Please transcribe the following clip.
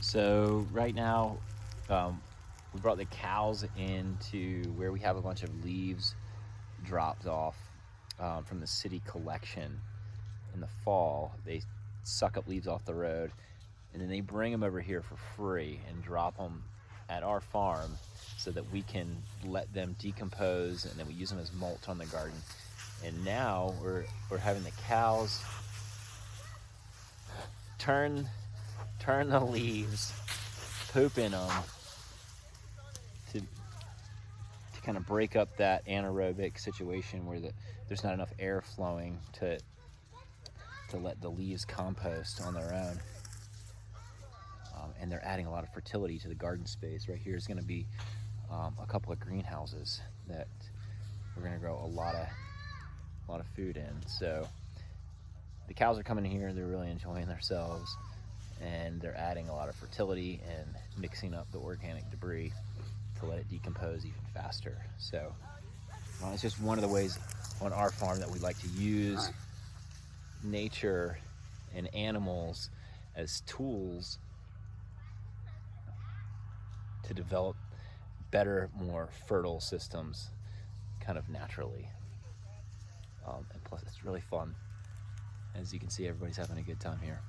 So right now, we brought the cows into where we have a bunch of leaves dropped off from the city collection. In the fall, they suck up leaves off the road, and then they bring them over here for free and drop them at our farm so that we can let them decompose, and then we use them as mulch on the garden. And now we're having the cows turn the leaves, poop in them to kind of break up that anaerobic situation where there's not enough air flowing to let the leaves compost on their own. And they're adding a lot of fertility to the garden space. Right here is going to be a couple of greenhouses that we're going to grow a lot of food in. So the cows are coming here, they're really enjoying themselves, and they're adding a lot of fertility and mixing up the organic debris to let it decompose even faster. So it's just one of the ways on our farm that we like to use nature and animals as tools to develop better, more fertile systems kind of naturally. And plus it's really fun. As you can see, everybody's having a good time here.